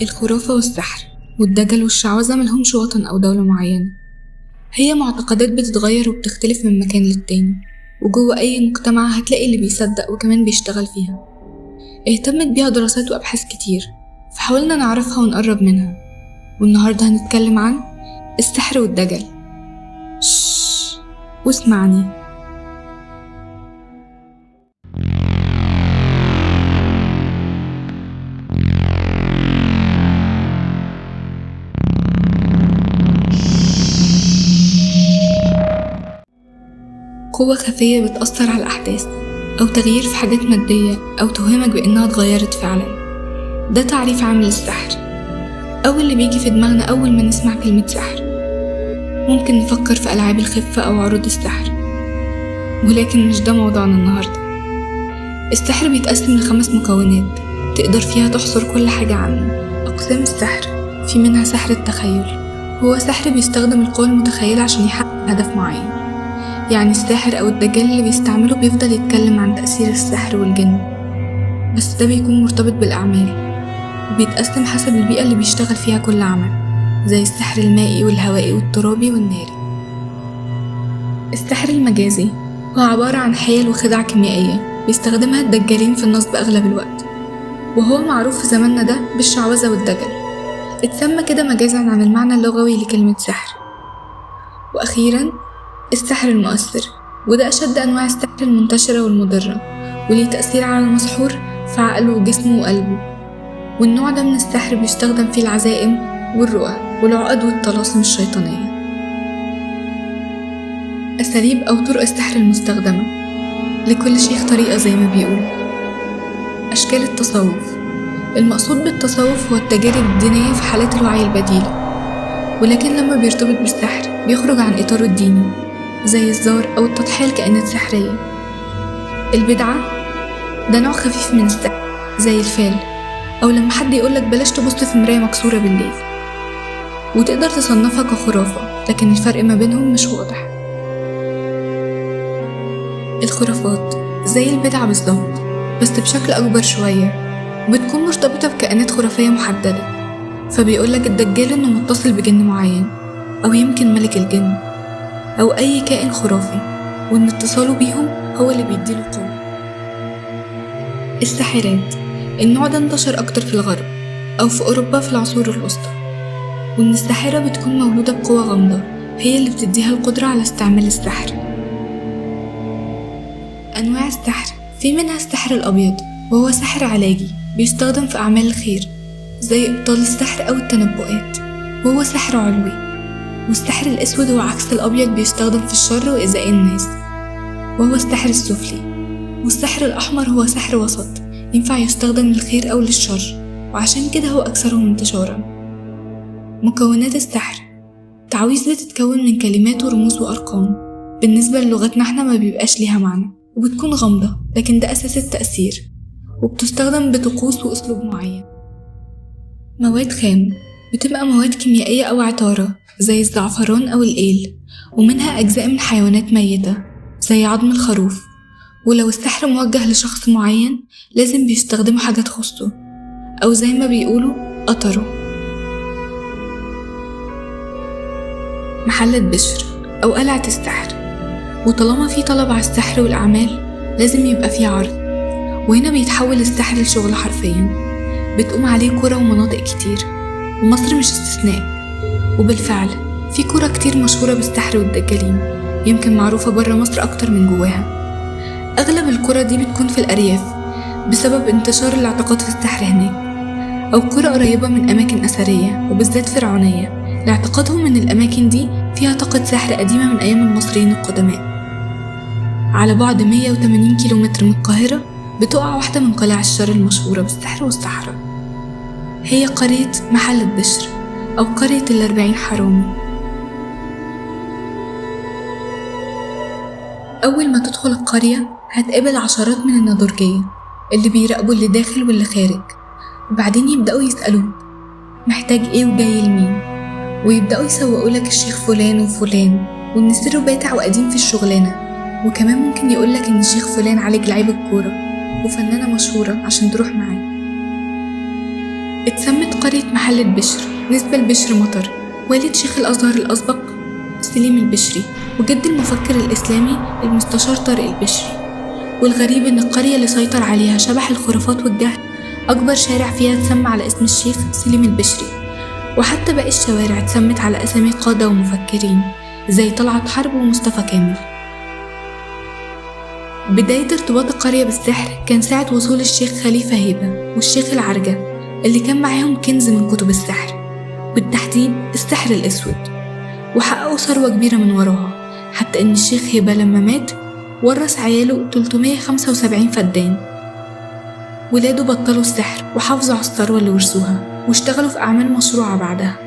الخرافة والسحر والدجل والشعوذة ملهمش وطن أو دولة معينة. هي معتقدات بتتغير وبتختلف من مكان للتاني، وجوه أي مجتمع هتلاقي اللي بيصدق وكمان بيشتغل فيها. اهتمت بيها دراسات وأبحاث كتير، فحاولنا نعرفها ونقرب منها. والنهاردة هنتكلم عن السحر والدجل. واسمعني. قوة خفية بتأثر على الأحداث، أو تغيير في حاجات مادية، أو توهمك بأنها اتغيرت فعلا. ده تعريف عام للسحر، أو اللي بيجي في دماغنا أول ما نسمع كلمة سحر. ممكن نفكر في ألعاب الخفة أو عروض السحر، ولكن مش ده موضوعنا النهاردة. السحر بيتقسم ل5 مكونات تقدر فيها تحصر كل حاجة عنه. أقسام السحر: في منها سحر التخيل، هو سحر بيستخدم القوى المتخيلة عشان يحقق هدف معين. يعني الساحر أو الدجال اللي بيستعمله بيفضل يتكلم عن تأثير السحر والجن، بس ده بيكون مرتبط بالأعمال، وبيتقسم حسب البيئة اللي بيشتغل فيها كل عمل، زي السحر المائي والهوائي والترابي والناري. السحر المجازي هو عبارة عن حيل وخدع كيميائية بيستخدمها الدجالين في النصب أغلب الوقت، وهو معروف في زماننا ده بالشعوذة والدجل. اتسمى كده مجازا عن المعنى اللغوي لكلمة سحر. وأخيرا السحر المؤثر، وده أشد أنواع السحر المنتشرة والمضرة، وليه تأثير على المسحور في عقله وجسمه وقلبه. والنوع ده من السحر بيستخدم فيه العزائم والرؤى والعقد والطلاسم الشيطانية. أساليب أو طرق السحر المستخدمة: لكل شيخ طريقة زي ما بيقولوا. أشكال التصوف: المقصود بالتصوف هو التجارب الدينية في حالات الوعي البديلة، ولكن لما بيرتبط بالسحر بيخرج عن إطاره الديني، زي الزار أو التضحية لكائنات سحرية. البدعة: ده نوع خفيف من السحر زي الفال، أو لما حد يقولك بلاش تبص في مراية مكسورة بالليل. وتقدر تصنفها كخرافة، لكن الفرق ما بينهم مش واضح. الخرافات زي البدعة بالظبط، بس بشكل أكبر شوية، بتكون مرتبطة بكائنات خرافية محددة. فبيقولك الدجال إنه متصل بجن معين، أو يمكن ملك الجن، أو أي كائن خرافي، وإن اتصاله بيهم هو اللي بيديله قوة. الساحرات: النوع ده انتشر أكتر في الغرب أو في أوروبا في العصور الوسطى، وإن الساحرة بتكون مولودة بقوة غامضة هي اللي بتديها القدرة على استعمال السحر. أنواع السحر: في منها السحر الأبيض، وهو سحر علاجي بيستخدم في أعمال الخير زي إبطال السحر أو التنبؤات، وهو سحر علوي. والسحر الأسود هو عكس الأبيض، بيستخدم في الشر وإيذاء الناس، وهو السحر السفلي. والسحر الأحمر هو سحر وسط، ينفع يستخدم للخير أو للشر، وعشان كده هو أكثرهم انتشارا. مكونات السحر: تعويذ بتتكون من كلمات ورموز وأرقام، بالنسبة للغتنا احنا ما بيبقاش ليها معنى، وبتكون غامضة، لكن ده أساس التأثير، وبتستخدم بطقوس وأسلوب معين. مواد خام: بتبقى مواد كيميائية أو عطارة زي الزعفران أو الإيل، ومنها أجزاء من حيوانات ميتة زي عظم الخروف. ولو السحر موجه لشخص معين لازم بيستخدموا حاجة تخصه، أو زي ما بيقولوا قطره. محلة بشر أو قلعة السحر: وطالما في طلب على السحر والأعمال لازم يبقى في عرض، وهنا بيتحول السحر لشغل حرفيا، بتقوم عليه قرى ومناطق كتير، ومصر مش استثناء. وبالفعل في قرى كتير مشهورة بالسحر والدجالين، يمكن معروفة برا مصر أكتر من جواها. أغلب القرى دي بتكون في الأرياف بسبب انتشار الاعتقاد في السحر هناك، أو قرى قريبة من أماكن أثرية وبالذات فرعونية، لاعتقادهم إن الأماكن دي فيها طاقة سحر قديمة من أيام المصريين القدماء. على بعد 180 كيلومتر من القاهرة بتقع واحدة من قلاع الشر المشهورة بالسحر والسحرة، هي قرية محلة بشر أو قرية ال40 حرامي. أول ما تدخل القرية هتقابل عشرات من النضرجية اللي بيراقبوا اللي داخل واللي خارج، وبعدين يبدأوا يسألوك محتاج ايه وجاي لمين، ويبدأوا يسوقولك الشيخ فلان وفلان، وإن سره باتع وقديم في الشغلانة. وكمان ممكن يقولك إن الشيخ فلان عالج لعيب الكورة وفنانة مشهورة عشان تروح معاه. اتسمت قرية محلة بشر نسبة لبشر مطر، والد شيخ الأزهر الأسبق سليم البشري وجد المفكر الإسلامي المستشار طارق البشري. والغريب إن القرية اللي سيطر عليها شبح الخرافات والجهل أكبر شارع فيها اتسمى على اسم الشيخ سليم البشري، وحتى باقي الشوارع اتسمت على أسامي قادة ومفكرين زي طلعت حرب ومصطفى كامل. بداية ارتباط القرية بالسحر كان ساعة وصول الشيخ خليفة هيبة والشيخ العرجة اللي كان معاهم كنز من كتب السحر، بالتحديد السحر الأسود، وحققوا ثروة كبيرة من وراها، حتى إن الشيخ هيبة لما مات ورث عياله 375 فدان. ولاده بطلوا السحر وحافظوا على الثروة اللي ورثوها واشتغلوا في أعمال مشروعة بعدها.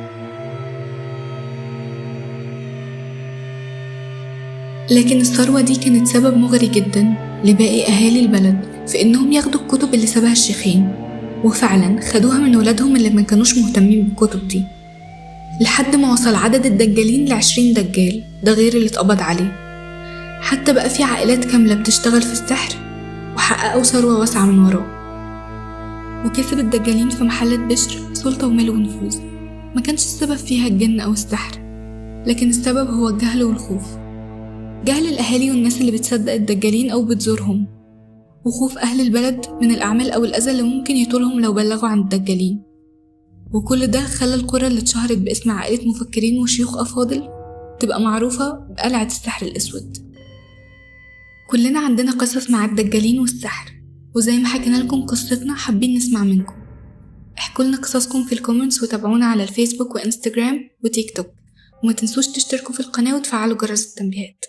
لكن الثروة دي كانت سبب مغري جدا لباقي أهالي البلد في إنهم ياخدوا الكتب اللي سابها الشيخين، وفعلا خدوها من ولادهم اللي ما كانوش مهتمين بالكتب دي، لحد ما وصل عدد الدجالين ل20 دجال، ده غير اللي اتقبض عليه. حتى بقى في عائلات كاملة بتشتغل في السحر وحققوا ثروة واسعة من وراه. وكسب الدجالين في محلة بشر سلطة ومال ونفوذ، ما كانش السبب فيها الجن أو السحر، لكن السبب هو الجهل والخوف، جهل الأهالي والناس اللي بتصدق الدجالين أو بتزورهم، وخوف أهل البلد من الأعمال أو الأذى اللي ممكن يطولهم لو بلغوا عن الدجالين. وكل ده خلى القرى اللي اتشهرت باسم عائلة مفكرين وشيوخ أفاضل تبقى معروفة بقلعة السحر الأسود. كلنا عندنا قصص مع الدجالين والسحر، وزي ما حكينا لكم قصتنا حابين نسمع منكم. احكوا لنا قصصكم في الكومنتس وتابعونا على الفيسبوك وإنستجرام وتيك توك، وما تنسوش تشتركوا في القناة وتفعلوا جرس التنبيهات.